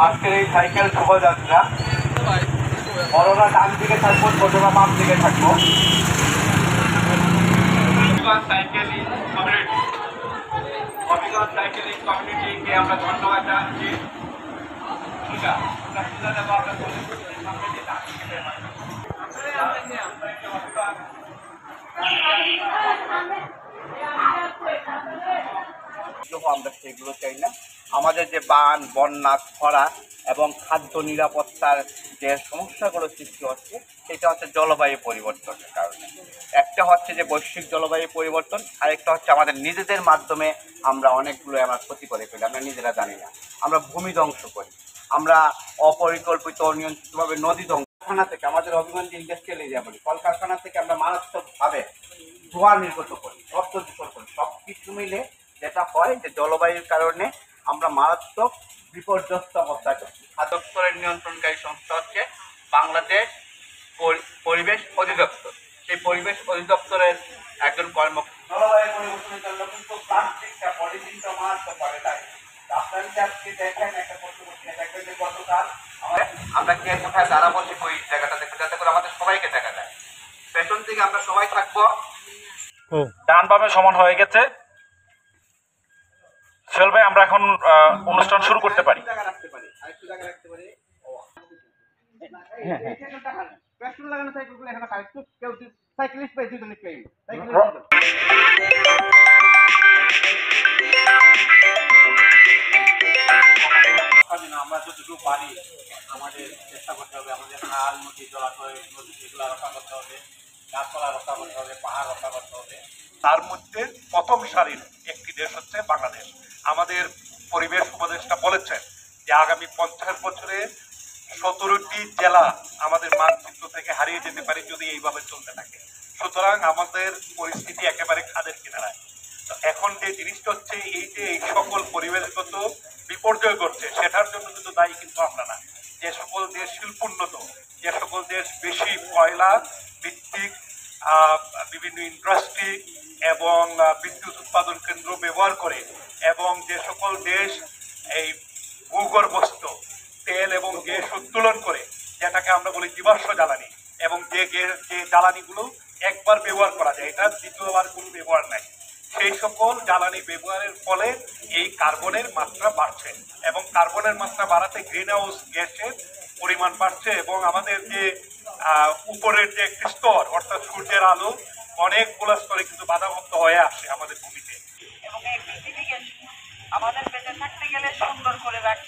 আজকের এই সাইকেল শোভাযাত্রা বড়রা ডান দিকে থাকবো, ছোটরা বাম দিকে থাকবো। সাইকেলিং কমিউনিটিকে আমরা ধন্যবাদ জানাচ্ছি। আমরা সেগুলো চাই না। আমাদের যে বান, বন্যা, খরা এবং খাদ্য নিরাপত্তার যে সমস্যাগুলো সৃষ্টি হচ্ছে সেটা হচ্ছে জলবায়ু পরিবর্তনের কারণে। একটা হচ্ছে যে বৈশ্বিক জলবায়ু পরিবর্তন, আরেকটা হচ্ছে আমাদের নিজেদের মাধ্যমে আমরা অনেকগুলো ক্ষতি করে ফেলি, আমরা নিজেরা জানি না। আমরা ভূমি ধ্বংস করি, আমরা অপরিকল্পিত অনিয়ন্ত্রিতভাবে নদী ধ্বংস। কারখানা থেকে আমাদের অভিমানী ইন্ডাস্ট্রিয়াল এরিয়া বলি, কলকারখানা থেকে আমরা মারাত্মকভাবে ধোঁয়া নির্গত করি, শব্দ দূষণ করি। সব কিছু মিলে যেটা হয় যে জলবায়ুর কারণে আমরা মারাত্মক বিপর্যস্ত অবস্থায় করছি। খাদ্য দপ্তরের নিয়ন্ত্রণকারী সংস্থা হচ্ছে বাংলাদেশ পরিবেশ অধিদপ্তর। সেই পরিবেশ অধিদপ্তরের একজন জলবায়ু পরিবর্তনের জন্য কিন্তু প্লাস্টিকটা পলিথিনটা মারাত্মক করে দেয়। আপনারা আজকে দেখেন একটা পত্রিকা দেখবেন যে গতকাল আমরা কে কোথায় দাঁড়াবো ওই জায়গাটা দেখতে, যাতে করে আমাদের সবাইকে দেখা যায়। পেছন থেকে আমরা সবাই থাকবো, ডান বামে সমান হয়ে গেছে। সোহেল ভাই, আমরা এখন অনুষ্ঠান শুরু করতে পারি। আমরা যতটুকু পারি আমাদের চেষ্টা করতে হবে। আমাদের খাল, নদী, জলাশয়, নদী এগুলো রক্ষা করতে হবে, গাছপালা রক্ষা করতে হবে, পাহাড় রক্ষা করতে হবে। তার মধ্যে প্রথম সারির একটি দেশ হচ্ছে বাংলাদেশ। আমাদের পরিবেশ উপদেষ্টা বলেছেন যে আগামী 50 বছরে 17টি জেলা আমাদের মানচিত্র থেকে হারিয়ে যেতে পারে যদি এইভাবে চলতে থাকে। সুতরাং আমাদের পরিস্থিতি একেবারে খাদের কিনারায়। তো এখন যে জিনিসটা হচ্ছে এই যে এই সকল পরিবেশগত বিপর্যয় ঘটছে সেটার জন্য কিন্তু দায়ী কিন্তু আমরা না। যে সকল দেশ শিল্পোন্নত, যে সকল দেশ বেশি কয়লা ভিত্তিক বিভিন্ন ইন্ডাস্ট্রি এবং বিদ্যুৎ উৎপাদন কেন্দ্র ব্যবহার করে, এবং যে সকল দেশ এই ভূগর্ভস্থ তেল এবং গ্যাস উত্তোলন করে, যেটাকে আমরা বলি জীবাশ্ম জ্বালানি, এবং যে জ্বালানিগুলো একবার ব্যবহার করা যায়, এটা দ্বিতীয়বার কোনো ব্যবহার নাই, সেই সকল জ্বালানি ব্যবহারের ফলে এই কার্বনের মাত্রা বাড়ছে, এবং কার্বনের মাত্রা বাড়াতে গ্রিন হাউস গ্যাসের পরিমাণ বাড়ছে, এবং আমাদের যে উপরের যে একটি স্তর অর্থাৎ সূর্যের আলো অনেকগুলো স্তরে কিন্তু বাধামুক্ত হয়ে আসে আমাদের ভূমিতে। এবং এই পৃথিবীকে আমাদের বেঁচে থাকতে গেলে সুন্দর করে রাখতে